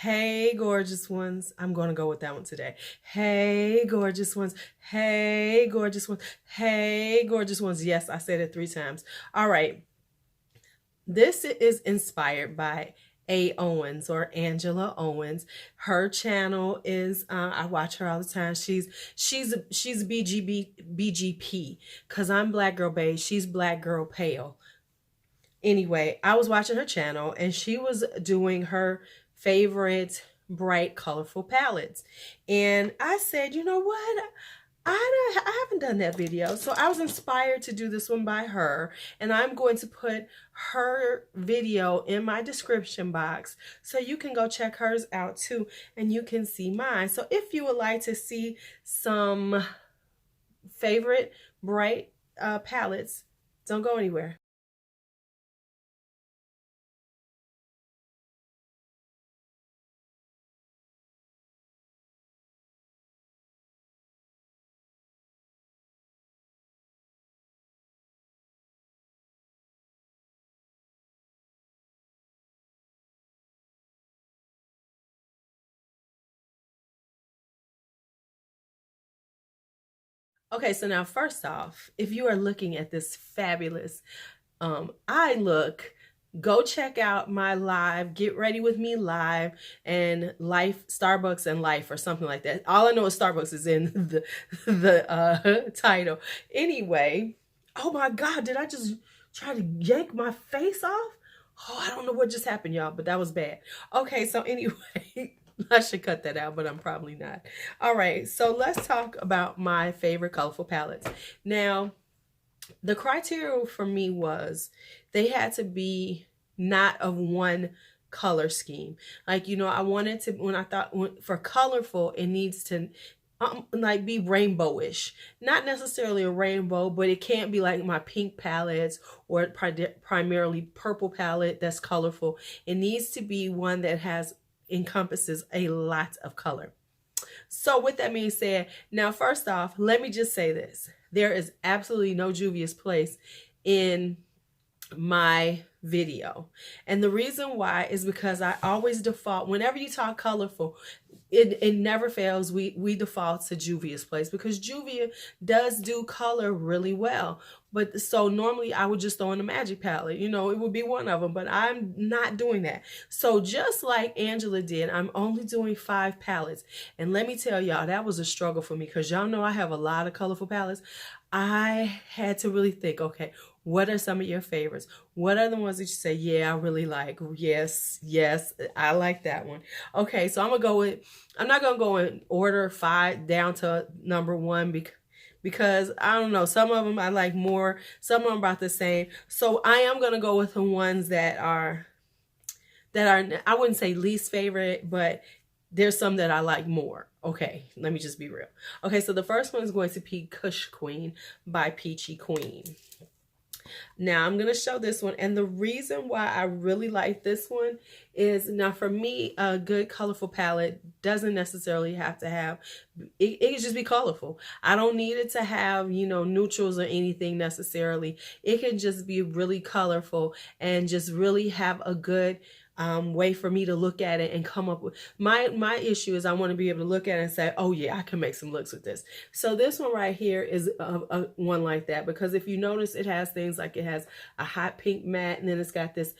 Hey, gorgeous ones. I'm going to go with that one today. Hey, gorgeous ones. Hey, gorgeous ones. Hey, gorgeous ones. Yes, I said it 3 times. All right. This is inspired by A. Owens or Angela Owens. Her channel is I watch her all the time. She's BGP because I'm black girl beige. She's black girl pale. Anyway, I was watching her channel and she was doing her favorite bright, colorful palettes. And I said, you know what? I haven't done that video. So I was inspired to do this one by her. And I'm going to put her video in my description box so you can go check hers out too. And you can see mine. So if you would like to see some favorite bright palettes, don't go anywhere. Okay, so now first off, if you are looking at this fabulous eye look, go check out my live, Get Ready With Me live, and Life, Starbucks and Life or something like that. All I know is Starbucks is in the title. Anyway, oh my God, did I just try to yank my face off? Oh, I don't know what just happened, y'all, but that was bad. Okay, so anyway, I should cut that out, but I'm probably not. All right, so let's talk about my favorite colorful palettes. Now, the criteria for me was they had to be not of one color scheme. Like, you know, I wanted to, when I thought for colorful, it needs to like be rainbowish. Not necessarily a rainbow, but it can't be like my pink palettes or primarily purple palette that's colorful. It needs to be one that encompasses a lot of color. So with that being said, now first off, let me just say this. There is absolutely no Juvia's Place in my video. And the reason why is because I always default, whenever you talk colorful, it never fails. We default to Juvia's Place because Juvia does do color really well. But so normally I would just throw in a magic palette, you know, it would be one of them, but I'm not doing that. So just like Angela did, I'm only doing 5 palettes. And let me tell y'all, that was a struggle for me because y'all know I have a lot of colorful palettes. I had to really think, okay, what are some of your favorites? What are the ones that you say, yeah, I really like? Yes, yes, I like that one. Okay, so I'm not gonna go in order 5 down to number 1 because I don't know, some of them I like more, some of them about the same. So I am gonna go with the ones that are, I wouldn't say least favorite, but there's some that I like more. Okay, let me just be real. Okay, so the first one is going to be Kush Queen by Peachy Queen. Now I'm going to show this one, and the reason why I really like this one is, now for me, a good colorful palette doesn't necessarily have to have, it can just be colorful. I don't need it to have, you know, neutrals or anything necessarily. It can just be really colorful and just really have a good way for me to look at it and come up with my issue is I want to be able to look at it and say, oh yeah, I can make some looks with this. So this one right here is a one like that, because if you notice, it has things like it has a hot pink matte, and then it's got this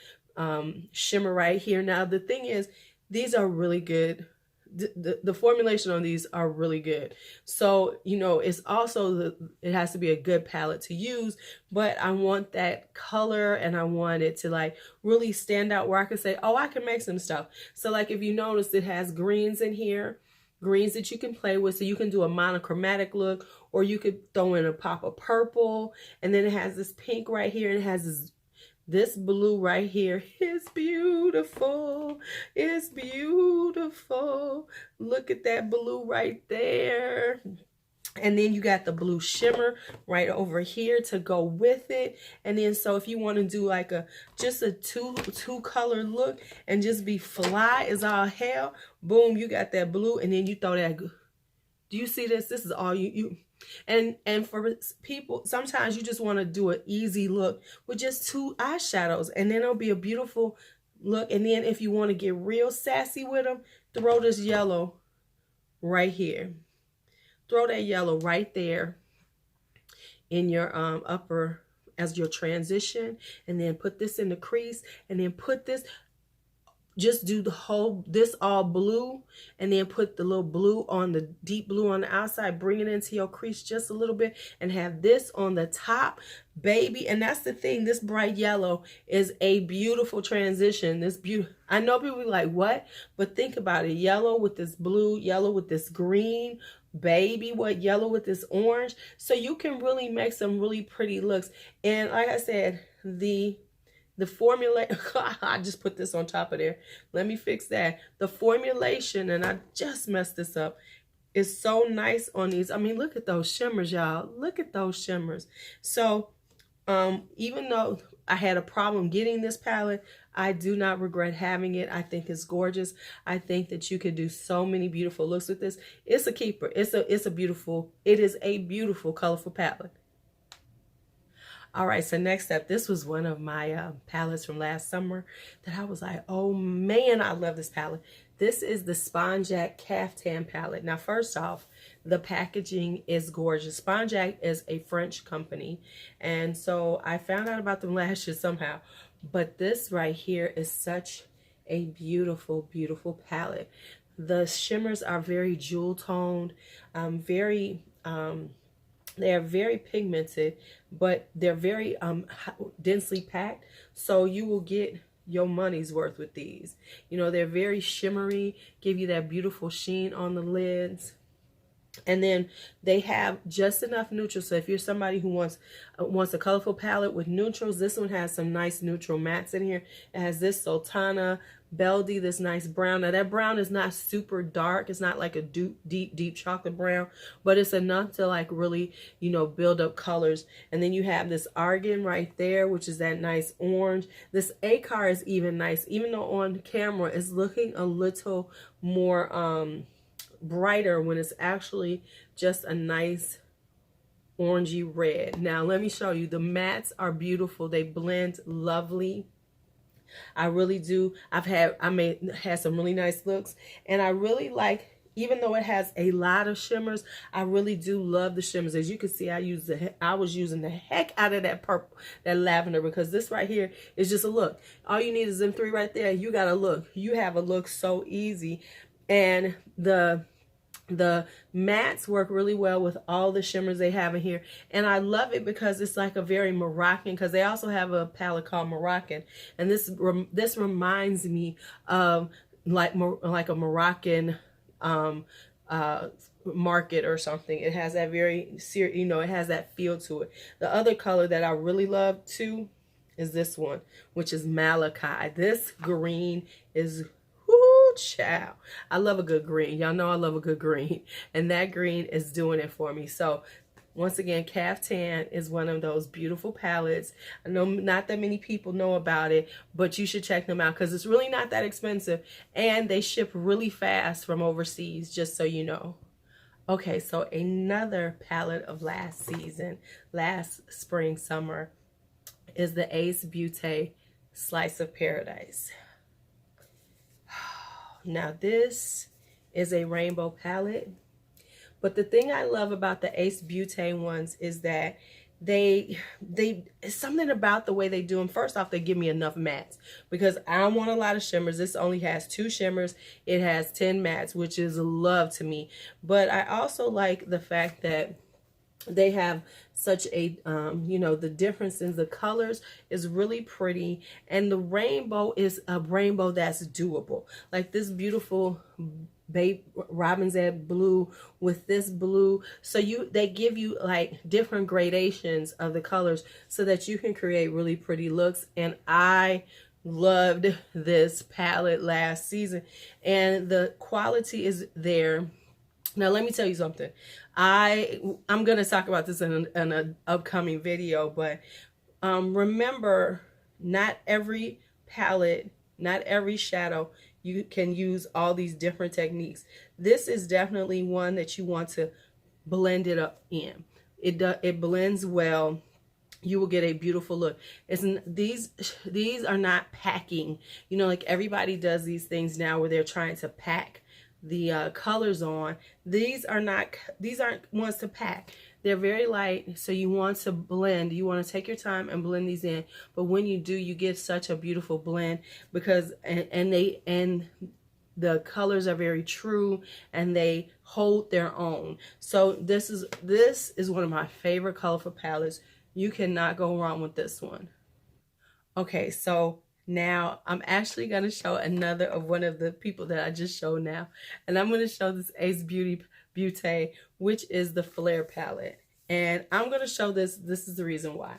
shimmer right here. Now the thing is, these are really good. The formulation on these are really good. So, you know, it's also it has to be a good palette to use, but I want that color and I want it to like really stand out where I can say, oh, I can make some stuff. So like if you notice, it has greens in here, greens that you can play with. So you can do a monochromatic look, or you could throw in a pop of purple, and then it has this pink right here, and it has this blue right here. Is beautiful. It's beautiful. Look at that blue right there. And then you got the blue shimmer right over here to go with it. And then so if you want to do like just a two color look and just be fly as all hell, boom, you got that blue, and then you throw that. Do you see this? This is all you and for people, sometimes you just want to do an easy look with just 2 eyeshadows, and then it'll be a beautiful Look, and then if you want to get real sassy with them, throw this yellow right here. Throw that yellow right there in your upper as your transition, and then put this in the crease, and then put this, just do the whole, this all blue, and then put the little blue on the deep blue on the outside, bring it into your crease just a little bit, and have this on the top, baby. And that's the thing, this bright yellow is a beautiful transition. This beauty, I know people be like, what? But think about it, yellow with this blue, yellow with this green, baby, what, yellow with this orange. So you can really make some really pretty looks. And like I said, the formula, I just put this on top of there. Let me fix that. The formulation, and I just messed this up, is so nice on these. I mean, look at those shimmers, y'all. Look at those shimmers. So even though I had a problem getting this palette, I do not regret having it. I think it's gorgeous. I think that you could do so many beautiful looks with this. It's a keeper. It is a beautiful, colorful palette. All right, so next up, this was one of my palettes from last summer that I was like, oh man, I love this palette. This is the Sponjac Caftan palette. Now, first off, the packaging is gorgeous. Sponjac is a French company, and so I found out about them last year somehow. But this right here is such a beautiful, beautiful palette. The shimmers are very jewel toned, they're very pigmented, but they're very densely packed. So you will get your money's worth with these. You know, they're very shimmery, give you that beautiful sheen on the lids. And then they have just enough neutrals. So if you're somebody who wants a colorful palette with neutrals, this one has some nice neutral mattes in here. It has this Sultana Beldy, this nice brown. Now that brown is not super dark. It's not like a deep chocolate brown, but it's enough to like really, you know, build up colors. And then you have this Argan right there, which is that nice orange. This Acar is even nice, even though on camera it's looking a little more brighter when it's actually just a nice orangey red. Now let me show you. The mattes are beautiful. They blend lovely. I really do. I had some really nice looks, and I really like, even though it has a lot of shimmers, I really do love the shimmers. As you can see, I was using the heck out of that purple, that lavender, because this right here is just a look. All you need is them three right there. You got a look. You have a look so easy. And the mattes work really well with all the shimmers they have in here, and I love it because it's like a very Moroccan, because they also have a palette called Moroccan, and this reminds me of like a Moroccan market or something. It has that very serious, you know, it has that feel to it. The other color that I really love too is this one, which is Malachi. This green is, whoo, child. I love a good green. Y'all know I love a good green, and that green is doing it for me. So once again, Caftan is one of those beautiful palettes. I know not that many people know about it, but you should check them out because it's really not that expensive, and they ship really fast from overseas, just so you know. Okay, so another palette of last season, last spring, summer, is the Ace Beaute Slice of Paradise. Now this is a rainbow palette, but the thing I love about the Ace Beaute ones is that it's something about the way they do them. First off, they give me enough mattes because I don't want a lot of shimmers. This only has 2 shimmers. It has 10 mattes, which is love to me. But I also like the fact that they have such a you know, the difference in the colors is really pretty, and the rainbow is a rainbow that's doable. Like this beautiful babe robin's egg blue with this blue, so they give you like different gradations of the colors so that you can create really pretty looks. And I loved this palette last season, and the quality is there. Now let me tell you something. I'm going to talk about this in an upcoming video, but remember, not every palette, not every shadow, you can use all these different techniques. This is definitely one that you want to blend it up in. It blends well. you will get a beautiful look. These are not packing, you know, like everybody does these things now where they're trying to pack the colors on. These aren't ones to pack. They're very light, so you want to blend. You want to take your time and blend these in. But when you do, you get such a beautiful blend because and the colors are very true and they hold their own. So this is one of my favorite colorful palettes. You cannot go wrong with this one. Okay, so now I'm actually going to show another of one of the people that I just showed now. And I'm going to show this Ace Beaute, which is the Flair palette. And I'm going to show this. This is the reason why.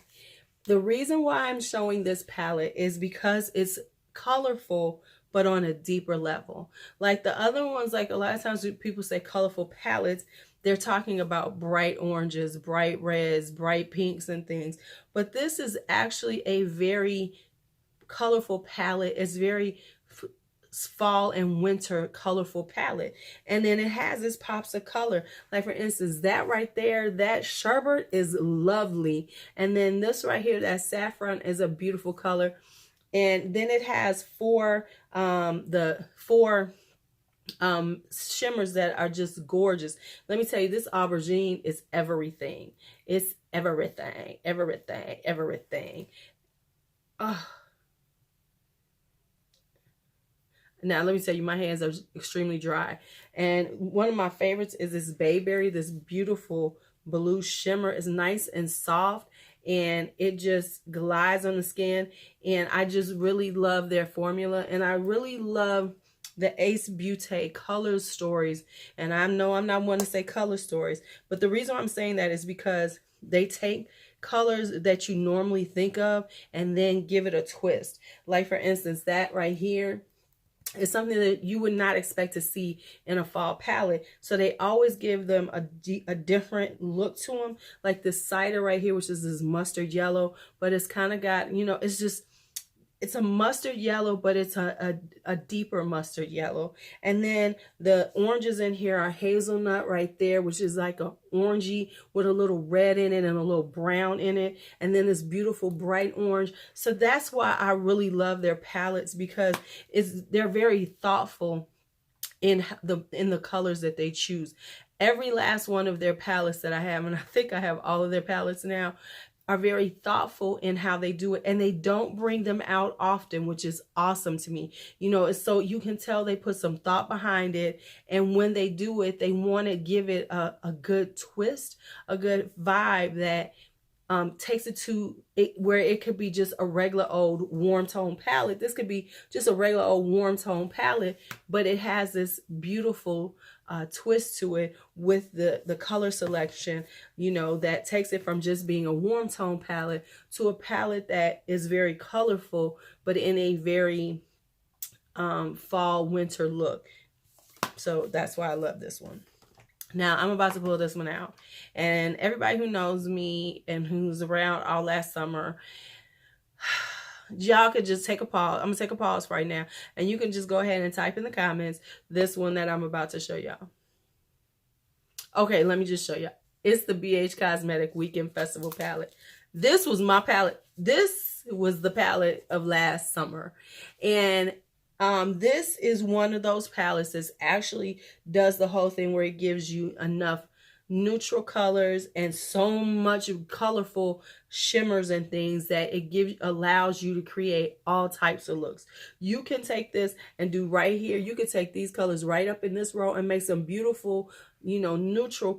The reason why I'm showing this palette is because it's colorful, but on a deeper level. Like the other ones, like a lot of times when people say colorful palettes, they're talking about bright oranges, bright reds, bright pinks and things. But this is actually a very colorful palette. It's very fall and winter colorful palette. And then it has its pops of color. Like for instance, that right there, that sherbet is lovely. And then this right here, that saffron is a beautiful color. And then it has the four shimmers that are just gorgeous. Let me tell you, this aubergine is everything. It's everything, everything, everything. Oh. Now, let me tell you, my hands are extremely dry. And one of my favorites is this Bayberry, this beautiful blue shimmer. It's nice and soft, and it just glides on the skin. And I just really love their formula. And I really love the Ace Beaute color stories. And I know I'm not one to say color stories, but the reason I'm saying that is because they take colors that you normally think of and then give it a twist. Like for instance, that right here, it's something that you would not expect to see in a fall palette. So they always give them a different look to them. Like this cider right here, which is this mustard yellow, but it's kind of got, you know, it's a mustard yellow, but it's a deeper mustard yellow. And then the oranges in here are hazelnut right there, which is like a orangey with a little red in it and a little brown in it. And then this beautiful bright orange. So that's why I really love their palettes, because they're very thoughtful in the colors that they choose. Every last one of their palettes that I have, and I think I have all of their palettes now, are very thoughtful in how they do it, and they don't bring them out often, which is awesome to me. You know, so you can tell they put some thought behind it, and when they do it, they want to give it a good twist, a good vibe that takes it to where it could be just a regular old warm tone palette. This could be just a regular old warm tone palette, but it has this beautiful twist to it with the color selection, you know, that takes it from just being a warm tone palette to a palette that is very colorful, but in a very fall winter look. So that's why I love this one. Now I'm about to pull this one out, and everybody who knows me and who's around all last summer, y'all could just take a pause. I'm gonna take a pause right now, and you can just go ahead and type in the comments this one that I'm about to show y'all. Okay, let me just show y'all. It's the BH Cosmetic Weekend Festival palette. This was my palette. This was the palette of last summer, and this is one of those palettes that actually does the whole thing where it gives you enough neutral colors and so much colorful shimmers and things that it allows you to create all types of looks. You can take this and do right here. You can take these colors right up in this row and make some beautiful, you know, neutral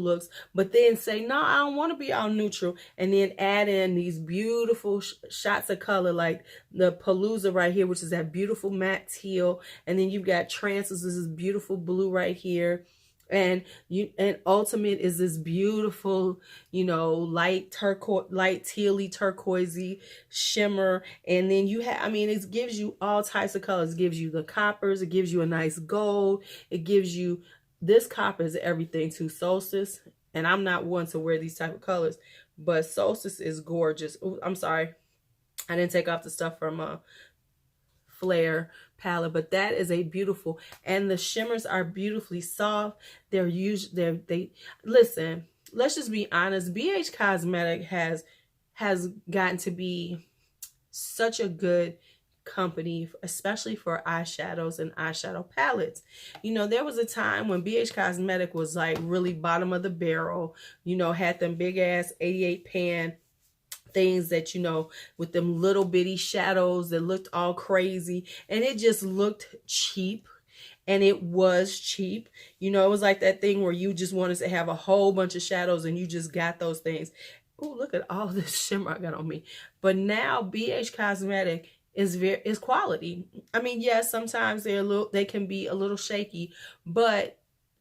looks, but then say, no, I don't want to be all neutral, and then add in these beautiful shots of color like the Palooza right here, which is that beautiful matte teal, and then you've got Trances, this is beautiful blue right here, and Ultimate is this beautiful, you know, light tealy turquoisey shimmer. And then you have, I mean, it gives you all types of colors. It gives you the coppers, it gives you a nice gold, it gives you this copper is everything to Solstice, and I'm not one to wear these type of colors, but Solstice is gorgeous. Ooh, I'm sorry, I didn't take off the stuff from Flair palette, but that is a beautiful, and the shimmers are beautifully soft. Listen, let's just be honest. BH Cosmetic has has gotten to be such a good company, especially for eyeshadows and eyeshadow palettes. You know, there was a time when BH Cosmetic was like really bottom of the barrel, you know, had them big ass 88 pan things that, you know, with them little bitty shadows that looked all crazy, and it just looked cheap. And it was cheap. You know, it was like that thing where you just wanted to have a whole bunch of shadows and you just got those things. Oh, look at all this shimmer I got on me. But now BH Cosmetic is quality. I mean, yes, sometimes they can be a little shaky, but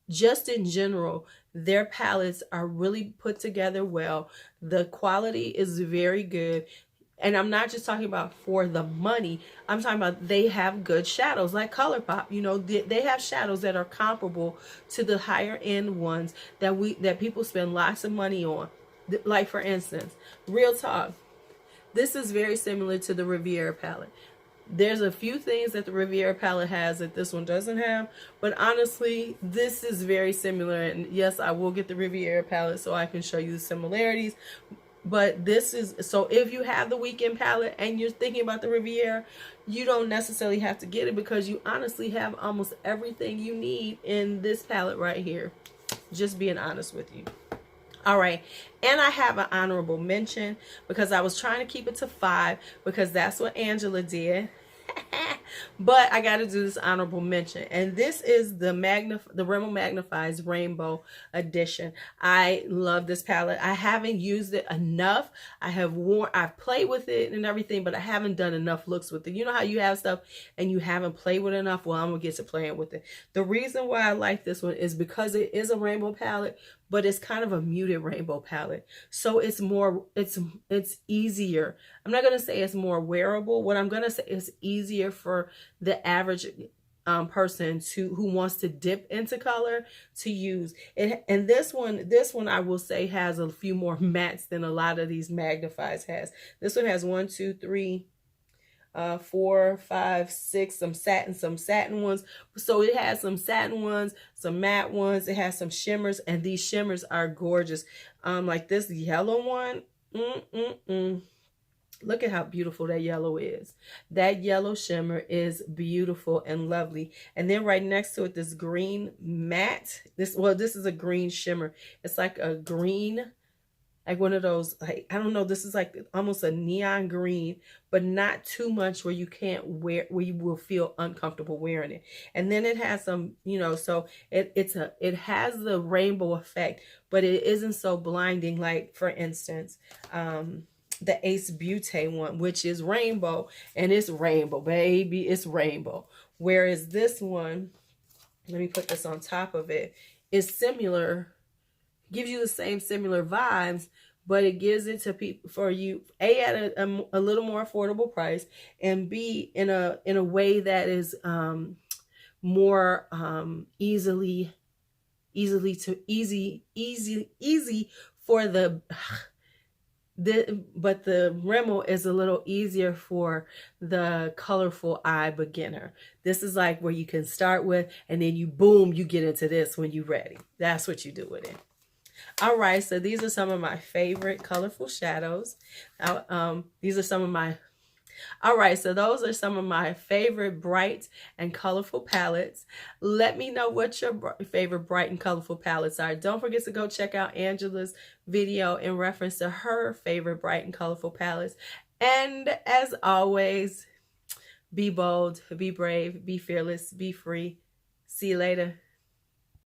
just in general, their palettes are really put together well. The quality is very good. And I'm not just talking about for the money. I'm talking about they have good shadows like ColourPop. You know, they have shadows that are comparable to the higher end ones that people spend lots of money on. Like, for instance, real talk, this is very similar to the Riviera palette. There's a few things that the Riviera palette has that this one doesn't have, but honestly, this is very similar. And yes, I will get the Riviera palette so I can show you the similarities. But this is, so if you have the Weekend palette and you're thinking about the Riviera, you don't necessarily have to get it, because you honestly have almost everything you need in this palette right here. Just being honest with you. All right, and I have an honorable mention because I was trying to keep it to 5 because that's what Angela did. But I got to do this honorable mention, and this is the Rimmel Magnifeyes Rainbow Edition. I love this palette. I haven't used it enough. I've played with it and everything, but I haven't done enough looks with it. You know how you have stuff and you haven't played with it enough? Well, I'm gonna get to playing with it. The reason why I like this one is because it is a rainbow palette, but it's kind of a muted rainbow palette. So it's easier. I'm not going to say it's more wearable. What I'm going to say is easier for the average person who wants to dip into color to use it. And this one I will say has a few more mattes than a lot of these Magnifeyes has. This one has 1, 2, 3, 4, 5, 6, some satin ones. So it has some satin ones, some matte ones. It has some shimmers, and these shimmers are gorgeous. Like this yellow one. Look at how beautiful that yellow is. That yellow shimmer is beautiful and lovely. And then right next to it, this green matte. This is a green shimmer. It's like a green, like one of those, like, I don't know, this is like almost a neon green, but not too much where you can't wear, where you will feel uncomfortable wearing it. And then it has some, you know, so it has the rainbow effect, but it isn't so blinding. Like, for instance, the Ace Beaute one, which is rainbow, and it's rainbow, baby, it's rainbow. Whereas this one, let me put this on top of it, is similar, gives you the same similar vibes, but it gives it to people, for you, A, at a little more affordable price, and B, in a way that is more easy for the but the Rimmel is a little easier for the colorful eye beginner. This is like where you can start with, and then you get into this when you're ready. That's what you do with it. All right, so these are some of my favorite colorful shadows. These are some of my All right, so those are some of my favorite bright and colorful palettes. Let me know what your favorite bright and colorful palettes are. Don't forget to go check out Angela's video in reference to her favorite bright and colorful palettes. And as always, be bold, be brave, be fearless, be free. See you later.